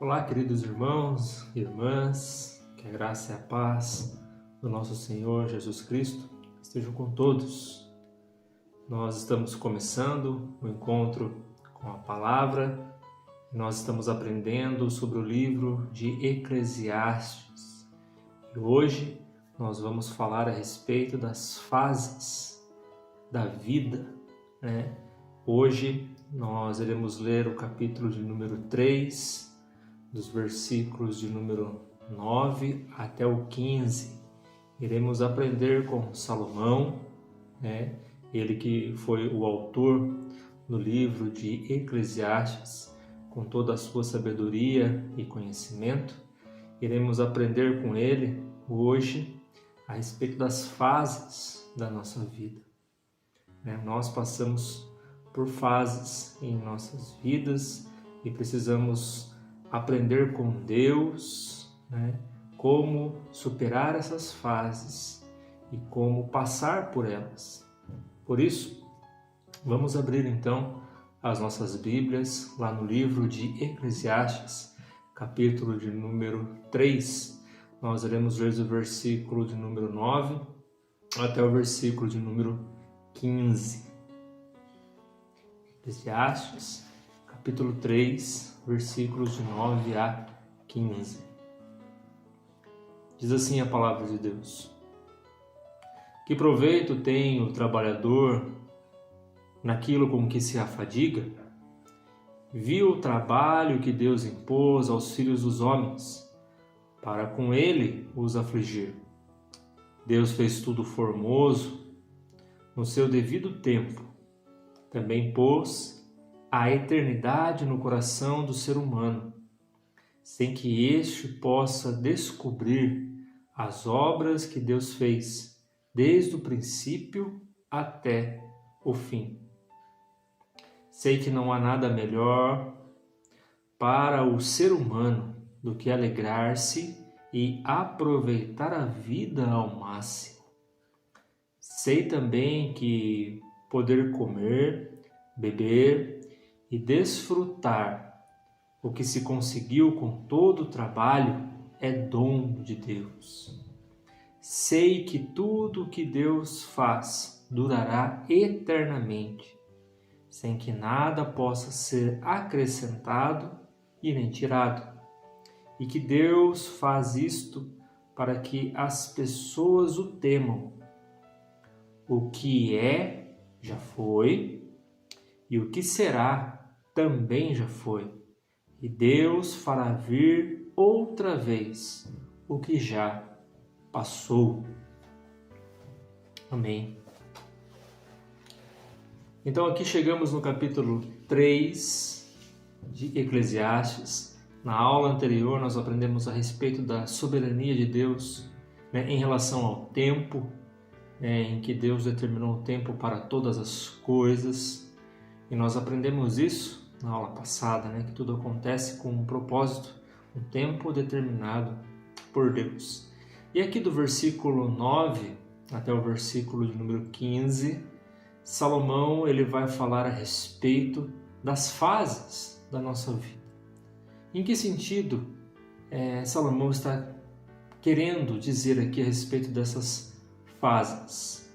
Olá, queridos irmãos e irmãs, que a graça e a paz do nosso Senhor Jesus Cristo estejam com todos. Nós estamos começando o encontro com a palavra, nós estamos aprendendo sobre o livro de Eclesiastes. E hoje nós vamos falar a respeito das fases da vida, né? Hoje nós iremos ler o capítulo de número 3, dos versículos de número 9 até o 15. Iremos aprender com Salomão, né? Ele que foi o autor do livro de Eclesiastes, com toda a sua sabedoria e conhecimento. Iremos aprender com ele hoje a respeito das fases da nossa vida. Nós passamos por fases em nossas vidas e precisamos aprender com Deus, como superar essas fases e como passar por elas. Por isso, vamos abrir então as nossas Bíblias lá no livro de Eclesiastes, capítulo de número 3. Nós iremos ler o versículo de número 9 até o versículo de número 15. Eclesiastes, capítulo 3, versículos de 9 a 15. Diz assim a palavra de Deus: Que proveito tem o trabalhador naquilo com que se afadiga? Viu o trabalho que Deus impôs aos filhos dos homens, para com ele os afligir. Deus fez tudo formoso no seu devido tempo. Também pôs a eternidade no coração do ser humano, sem que este possa descobrir as obras que Deus fez, desde o princípio até o fim. Sei que não há nada melhor para o ser humano do que alegrar-se e aproveitar a vida ao máximo. Sei também que poder comer, beber e desfrutar o que se conseguiu com todo o trabalho é dom de Deus. Sei que tudo o que Deus faz durará eternamente, sem que nada possa ser acrescentado e nem tirado, e que Deus faz isto para que as pessoas o temam. O que é, já foi, e o que será, também já foi. E Deus fará vir outra vez o que já passou. Amém. Então aqui chegamos no capítulo 3 de Eclesiastes. Na aula anterior nós aprendemos a respeito da soberania de Deus, em relação ao tempo, em que Deus determinou o tempo para todas as coisas. E nós aprendemos isso na aula passada, que tudo acontece com um propósito, um tempo determinado por Deus. E aqui do versículo 9 até o versículo de número 15, Salomão ele vai falar a respeito das fases da nossa vida. Em que sentido Salomão está querendo dizer aqui a respeito dessas fases?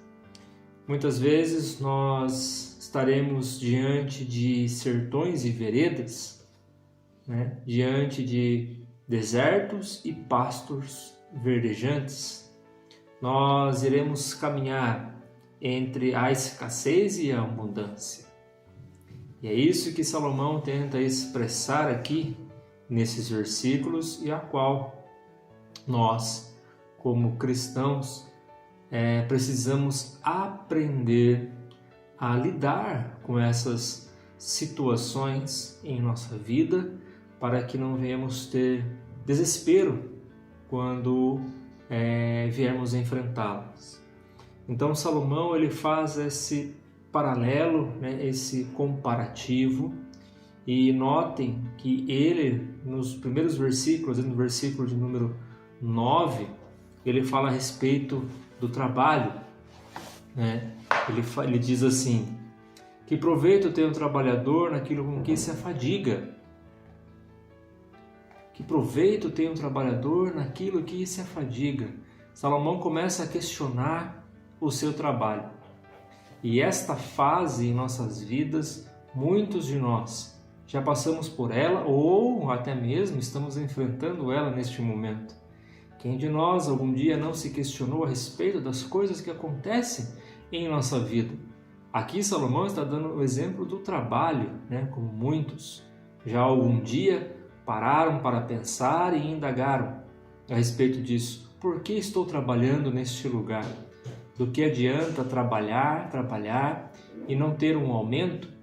Muitas vezes nós estaremos diante de sertões e veredas, diante de desertos e pastos verdejantes. Nós iremos caminhar entre a escassez e a abundância. E é isso que Salomão tenta expressar aqui nesses versículos, e a qual nós, como cristãos, precisamos aprender a lidar com essas situações em nossa vida, para que não venhamos ter desespero quando viermos enfrentá-las. Então Salomão ele faz esse paralelo, esse comparativo, e notem que ele, nos primeiros versículos, no versículo de número 9, ele fala a respeito do trabalho. Ele diz assim: que proveito tem o trabalhador naquilo com que se afadiga? Que proveito tem um trabalhador naquilo que se afadiga? Salomão começa a questionar o seu trabalho. E esta fase em nossas vidas, muitos de nós já passamos por ela ou até mesmo estamos enfrentando ela neste momento. Quem de nós algum dia não se questionou a respeito das coisas que acontecem em nossa vida? Aqui Salomão está dando o exemplo do trabalho, como muitos já algum dia pararam para pensar e indagaram a respeito disso. Por que estou trabalhando neste lugar? Do que adianta trabalhar e não ter um aumento?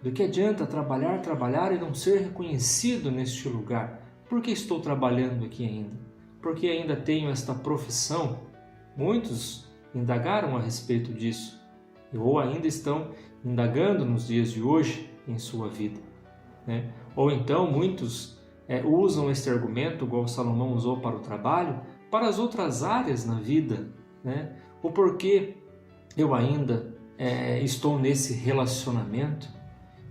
Do que adianta trabalhar e não ser reconhecido neste lugar? Por que estou trabalhando aqui ainda? Por que ainda tenho esta profissão? Muitos indagaram a respeito disso, ou ainda estão indagando nos dias de hoje em sua vida. Ou então muitos usam este argumento, igual Salomão usou para o trabalho, para as outras áreas na vida. O porquê eu ainda estou nesse relacionamento?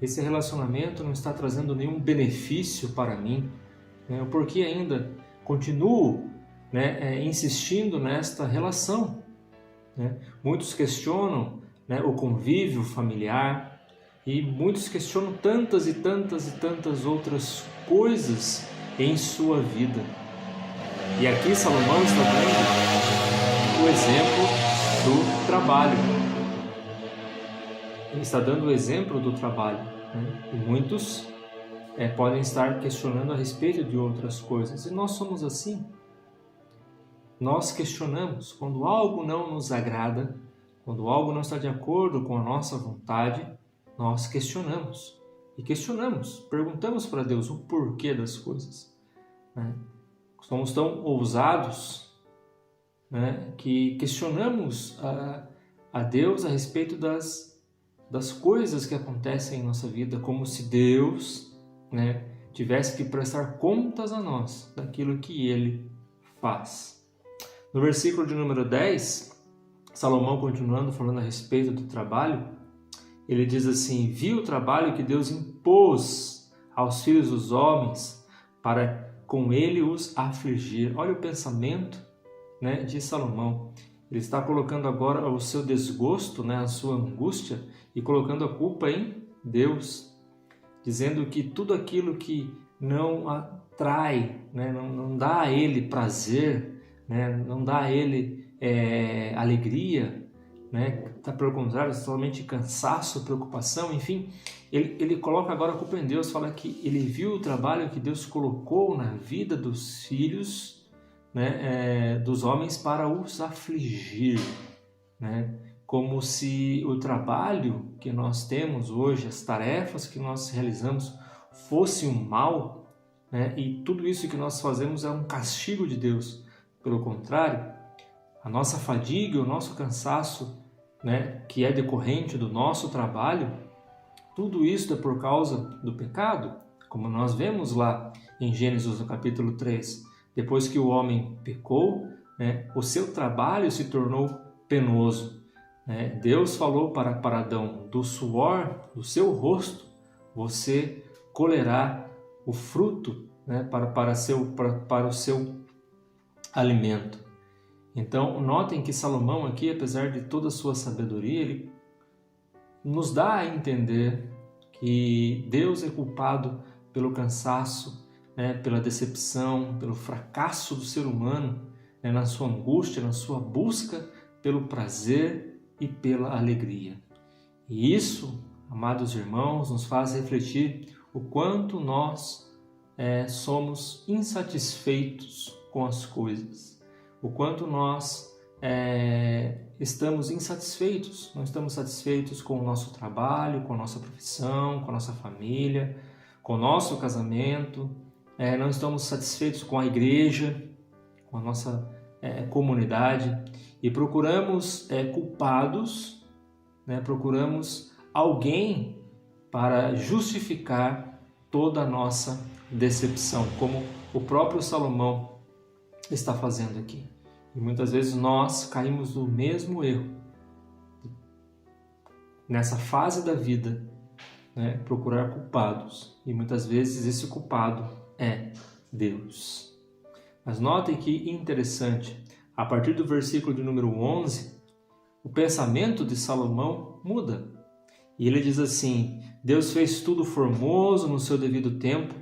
Esse relacionamento não está trazendo nenhum benefício para mim. O porquê ainda continuo insistindo nesta relação. Muitos questionam o convívio familiar, e muitos questionam tantas e tantas outras coisas em sua vida. E aqui Salomão está dando o exemplo do trabalho. Ele está dando o exemplo do trabalho. E muitos podem estar questionando a respeito de outras coisas. E nós somos assim. Nós questionamos quando algo não nos agrada, quando algo não está de acordo com a nossa vontade. Nós questionamos e perguntamos para Deus o porquê das coisas. Somos tão ousados que questionamos a Deus a respeito das coisas que acontecem em nossa vida, como se Deus tivesse que prestar contas a nós daquilo que Ele faz. No versículo de número 10, Salomão continuando falando a respeito do trabalho, ele diz assim: vi o trabalho que Deus impôs aos filhos dos homens para com ele os afligir. Olha o pensamento de Salomão. Ele está colocando agora o seu desgosto, a sua angústia, e colocando a culpa em Deus, dizendo que tudo aquilo que não atrai, não dá a ele prazer, não dá a ele alegria, está pelo contrário, somente cansaço, preocupação, enfim, ele coloca agora a culpa em Deus, fala que ele viu o trabalho que Deus colocou na vida dos filhos, dos homens para os afligir, como se o trabalho que nós temos hoje, as tarefas que nós realizamos fosse um mal, e tudo isso que nós fazemos é um castigo de Deus. Pelo contrário, a nossa fadiga, o nosso cansaço, que é decorrente do nosso trabalho, tudo isso é por causa do pecado, como nós vemos lá em Gênesis no capítulo 3. Depois que o homem pecou, o seu trabalho se tornou penoso. Deus falou para Adão: do suor do seu rosto você colherá o fruto para o seu alimento. Então, notem que Salomão aqui, apesar de toda a sua sabedoria, ele nos dá a entender que Deus é culpado pelo cansaço, pela decepção, pelo fracasso do ser humano, na sua angústia, na sua busca pelo prazer e pela alegria. E isso, amados irmãos, nos faz refletir o quanto nós somos insatisfeitos com as coisas. O quanto nós estamos insatisfeitos, não estamos satisfeitos com o nosso trabalho, com a nossa profissão, com a nossa família, com o nosso casamento, não estamos satisfeitos com a igreja, com a nossa comunidade, e procuramos culpados, procuramos alguém para justificar toda a nossa decepção, como o próprio Salomão está fazendo aqui. E muitas vezes nós caímos no mesmo erro. Nessa fase da vida, procurar culpados. E muitas vezes esse culpado é Deus. Mas notem que interessante, a partir do versículo de número 11, o pensamento de Salomão muda. E ele diz assim: Deus fez tudo formoso no seu devido tempo,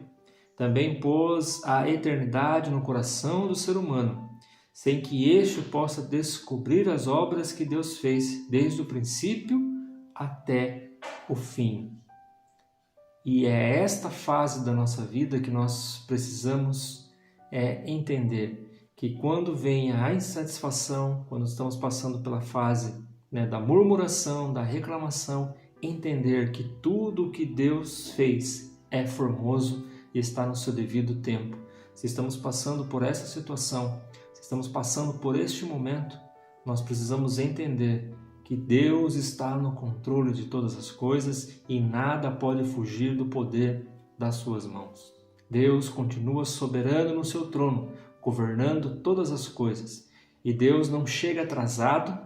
também pôs a eternidade no coração do ser humano, sem que este possa descobrir as obras que Deus fez desde o princípio até o fim. E é esta fase da nossa vida que nós precisamos entender, que quando vem a insatisfação, quando estamos passando pela fase da murmuração, da reclamação, entender que tudo o que Deus fez é formoso e está no seu devido tempo. Se estamos passando por essa situação, se estamos passando por este momento, nós precisamos entender que Deus está no controle de todas as coisas e nada pode fugir do poder das suas mãos. Deus continua soberano no seu trono, governando todas as coisas. E Deus não chega atrasado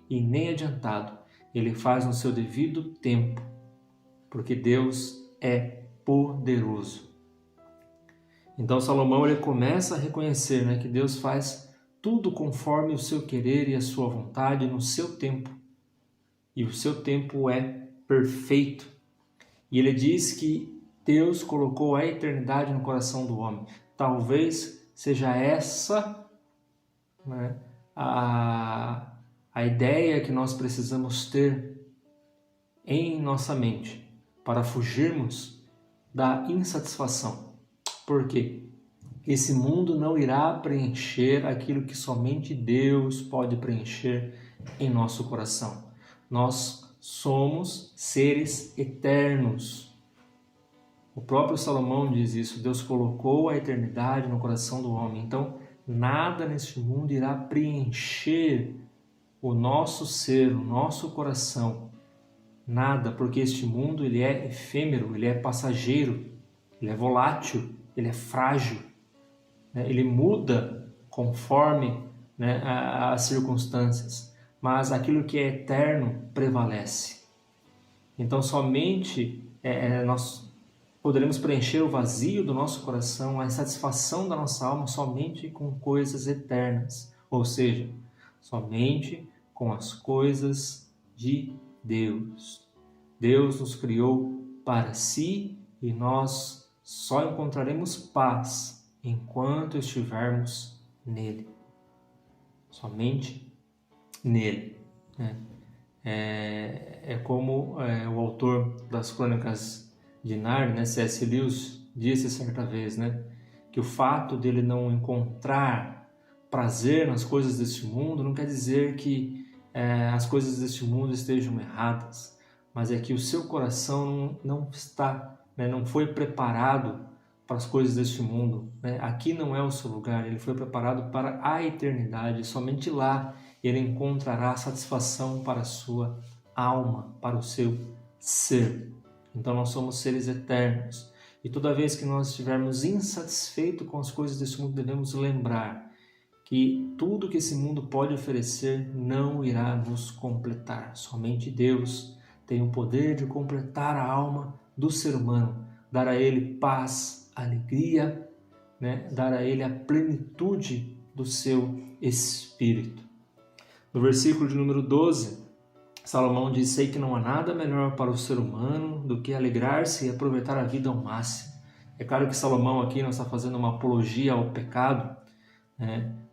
e nem adiantado. Ele faz no seu devido tempo, porque Deus é poderoso. Então Salomão ele começa a reconhecer que Deus faz tudo conforme o seu querer e a sua vontade no seu tempo. E o seu tempo é perfeito. E ele diz que Deus colocou a eternidade no coração do homem. Talvez seja essa a ideia que nós precisamos ter em nossa mente para fugirmos da insatisfação. Por quê? Esse mundo não irá preencher aquilo que somente Deus pode preencher em nosso coração. Nós somos seres eternos. O próprio Salomão diz isso, Deus colocou a eternidade no coração do homem. Então, nada neste mundo irá preencher o nosso ser, o nosso coração. Nada, porque este mundo ele é efêmero, ele é passageiro, ele é volátil, ele é frágil, ele muda conforme as circunstâncias, mas aquilo que é eterno prevalece. Então, somente nós poderemos preencher o vazio do nosso coração, a insatisfação da nossa alma somente com coisas eternas, ou seja, somente com as coisas de Deus. Deus nos criou para si e nós só encontraremos paz enquanto estivermos nele. Somente nele. É como o autor das Crônicas de Nárnia, C.S. Lewis, disse certa vez, que o fato dele não encontrar prazer nas coisas deste mundo não quer dizer que as coisas deste mundo estejam erradas, mas é que o seu coração não foi preparado para as coisas deste mundo. Aqui não é o seu lugar, ele foi preparado para a eternidade. Somente lá ele encontrará satisfação para a sua alma, para o seu ser. Então nós somos seres eternos. E toda vez que nós estivermos insatisfeitos com as coisas deste mundo, devemos lembrar que tudo que esse mundo pode oferecer não irá nos completar. Somente Deus tem o poder de completar a alma do ser humano, dar a ele paz, alegria, dar a ele a plenitude do seu espírito. No versículo de número 12, Salomão diz: sei que não há nada melhor para o ser humano do que alegrar-se e aproveitar a vida ao máximo. É claro que Salomão aqui não está fazendo uma apologia ao pecado,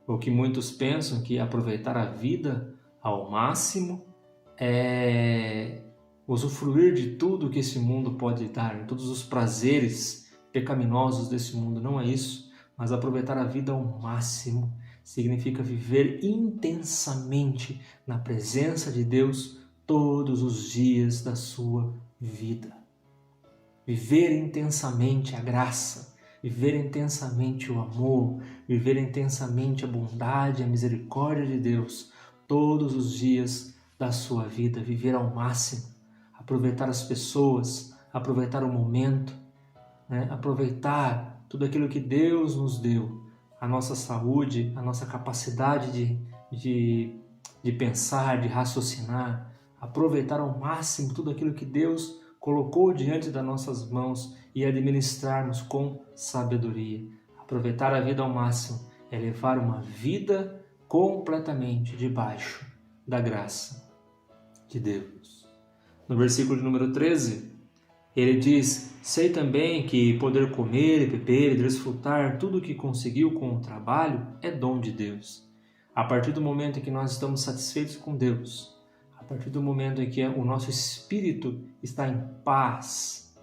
o que muitos pensam que aproveitar a vida ao máximo é usufruir de tudo que esse mundo pode dar, todos os prazeres pecaminosos desse mundo. Não é isso, mas aproveitar a vida ao máximo significa viver intensamente na presença de Deus todos os dias da sua vida. Viver intensamente a graça, viver intensamente o amor, viver intensamente a bondade e a misericórdia de Deus todos os dias da sua vida. Viver ao máximo, aproveitar as pessoas, aproveitar o momento, aproveitar tudo aquilo que Deus nos deu, a nossa saúde, a nossa capacidade de pensar, de raciocinar, aproveitar ao máximo tudo aquilo que Deus colocou diante das nossas mãos e administrarmos com sabedoria. aproveitar a vida ao máximo, é levar uma vida completamente debaixo da graça de Deus. No versículo de número 13, ele diz: sei também que poder comer e beber e desfrutar tudo o que conseguiu com o trabalho é dom de Deus. A partir do momento em que nós estamos satisfeitos com Deus, a partir do momento em que o nosso espírito está em paz,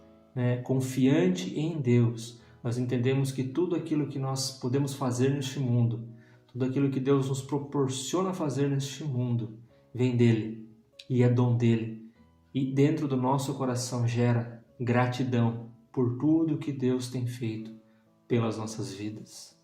confiante em Deus, nós entendemos que tudo aquilo que nós podemos fazer neste mundo, tudo aquilo que Deus nos proporciona fazer neste mundo, vem dele e é dom dele. E dentro do nosso coração gera gratidão por tudo que Deus tem feito pelas nossas vidas.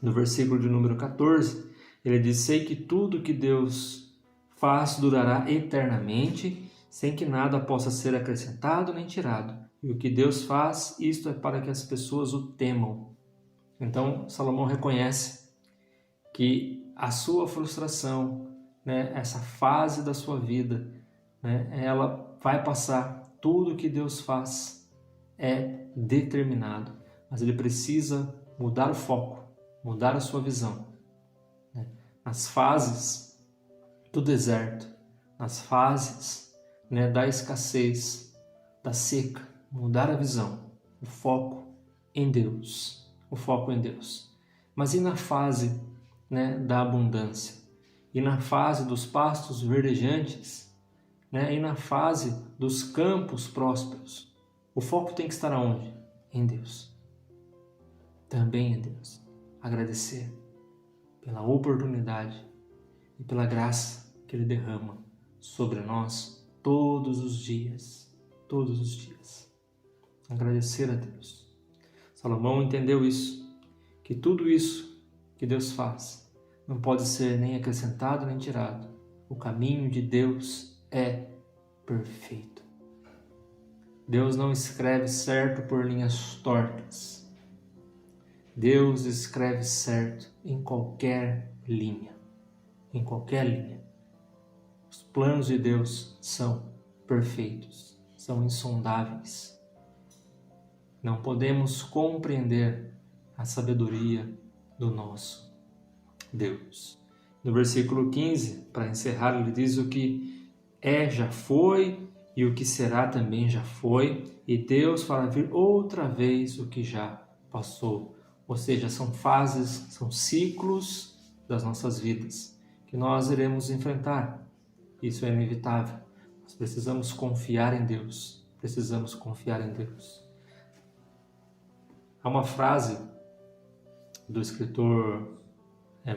No versículo de número 14, ele diz: sei que tudo que Deus faz durará eternamente, sem que nada possa ser acrescentado nem tirado. E o que Deus faz, isto é para que as pessoas o temam. Então, Salomão reconhece que a sua frustração, essa fase da sua vida, ela vai passar. Tudo que Deus faz é determinado, mas ele precisa mudar o foco, mudar a sua visão. Nas fases do deserto, nas fases da escassez, da seca, mudar a visão, o foco em Deus, o foco em Deus. Mas e na fase da abundância? E na fase dos pastos verdejantes? E na fase dos campos prósperos? O foco tem que estar aonde? Em Deus. Também em Deus. Agradecer pela oportunidade e pela graça que Ele derrama sobre nós todos os dias. Todos os dias. Agradecer a Deus. Salomão entendeu isso, que tudo isso que Deus faz não pode ser nem acrescentado nem tirado. O caminho de Deus é perfeito. Deus não escreve certo por linhas tortas. Deus escreve certo em qualquer linha. Em qualquer linha. Os planos de Deus são perfeitos, são insondáveis. Não podemos compreender a sabedoria do nosso Deus. No versículo 15, para encerrar, ele diz: o que é já foi, e o que será também já foi, e Deus fará vir outra vez o que já passou. Ou seja, são fases, são ciclos das nossas vidas que nós iremos enfrentar. Isso é inevitável. Nós precisamos confiar em Deus. Precisamos confiar em Deus. Há uma frase do escritor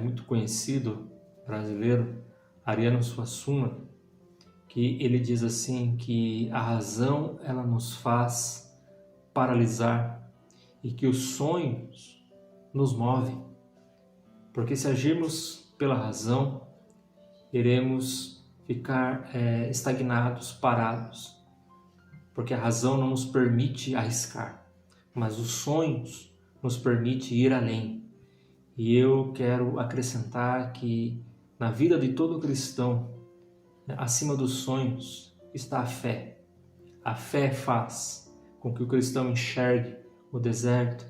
muito conhecido brasileiro, Ariano Suassuna, que ele diz assim, que a razão ela nos faz paralisar e que os sonhos nos movem. Porque se agirmos pela razão, iremos ficar estagnados, parados. Porque a razão não nos permite arriscar, mas os sonhos nos permitem ir além. E eu quero acrescentar que na vida de todo cristão, acima dos sonhos, está a fé. A fé faz com que o cristão enxergue o deserto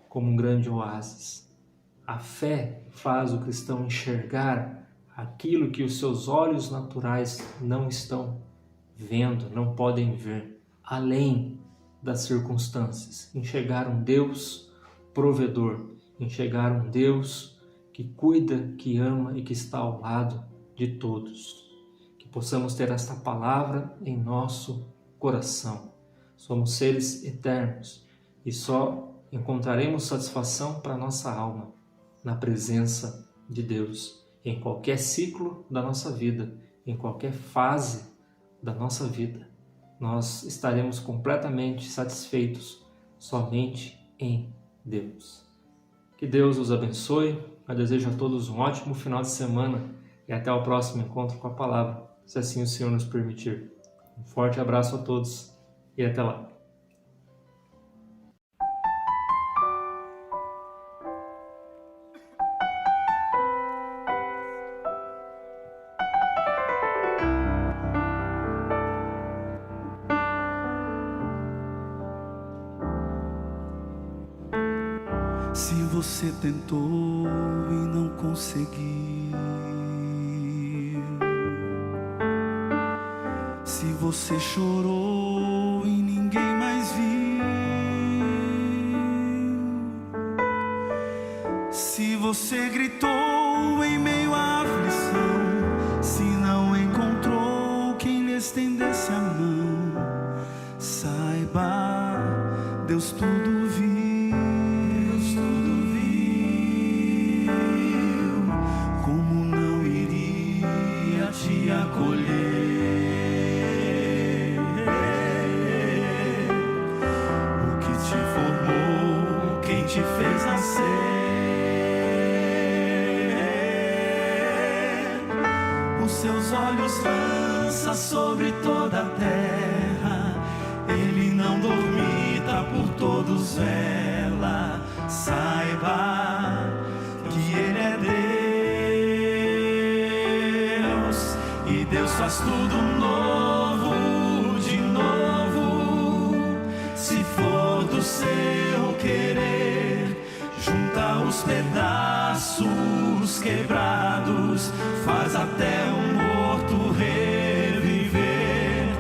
como um grande oásis. A fé faz o cristão enxergar aquilo que os seus olhos naturais não estão vendo, não podem ver, além das circunstâncias. Enxergar um Deus provedor, enxergar um Deus que cuida, que ama e que está ao lado de todos. Que possamos ter esta palavra em nosso coração. Somos seres eternos e só encontraremos satisfação para nossa alma na presença de Deus, em qualquer ciclo da nossa vida, em qualquer fase da nossa vida. Nós estaremos completamente satisfeitos somente em Deus. Que Deus os abençoe. Eu desejo a todos um ótimo final de semana e até o próximo encontro com a palavra, se assim o Senhor nos permitir. Um forte abraço a todos e até lá. Se você tentou e não conseguiu, se você chorou e ninguém mais viu, se você gritou em meio à aflição, se não encontrou quem lhe estendesse a mão, saiba, Deus tudo viu. Como não iria te acolher? O que te formou, quem te fez nascer? Os seus olhos lança sobre toda a terra. Ele não dormita, por todos vela. Saiba que Ele é Deus, e Deus faz tudo novo, de novo. Se for do seu querer, junta os pedaços quebrados, faz até um morto reviver.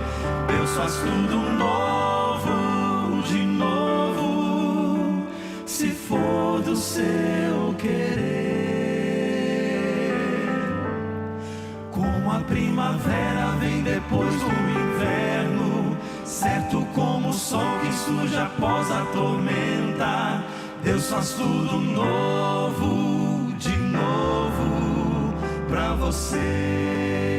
Deus faz tudo novo, de novo, se for do seu querer. Como a primavera vem depois do inverno, certo como o sol que surge após a tormenta, Deus faz tudo novo, de novo, pra você.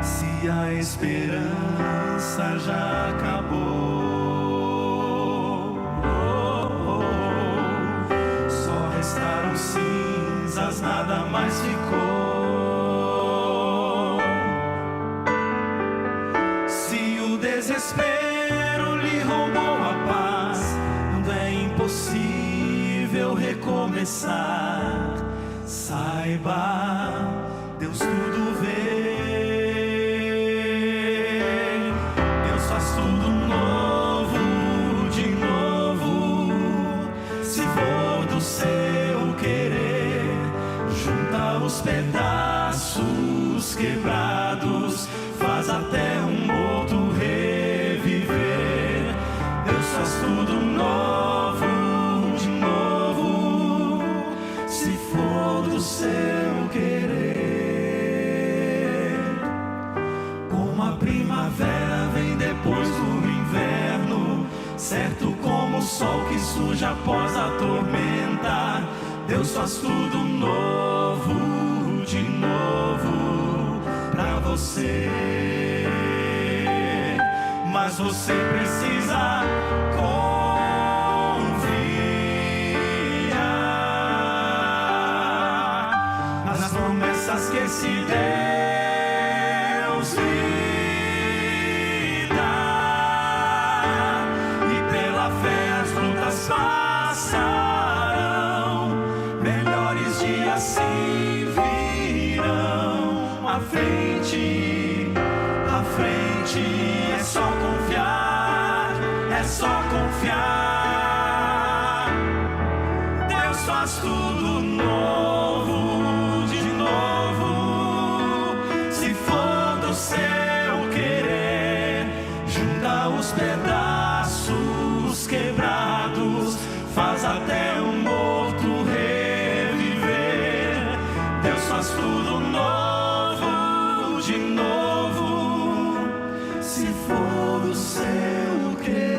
Se a esperança já acabou, só restaram cinzas, nada mais ficou. Se o desespero lhe roubou a paz, não é impossível recomeçar. Saiba, Deus tudo vê. Deus faz tudo novo, de novo. Se for do seu querer, junta os pedaços quebrados, faz até um morto reviver. Deus faz tudo novo, de novo, se for do seu querer. Como a primavera vem depois do inverno, certo como o sol que surge após a tormenta, Deus faz tudo novo, de novo, pra você. Mas você precisa confiar nas promessas que esse Deus lhe dá, e pela fé as lutas passarão, melhores dias se virão à frente, à frente. É só confiar, é só confiar. Deus faz tudo novo, de novo. Se for do seu querer, junta os pedaços quebrados, faz até um morto reviver. Deus faz tudo novo, de novo, se for o seu querer.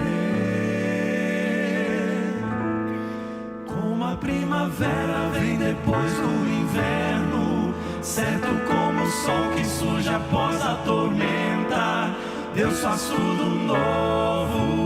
Como a primavera vem depois do inverno, certo como o sol que surge após a tormenta, Deus faz tudo novo,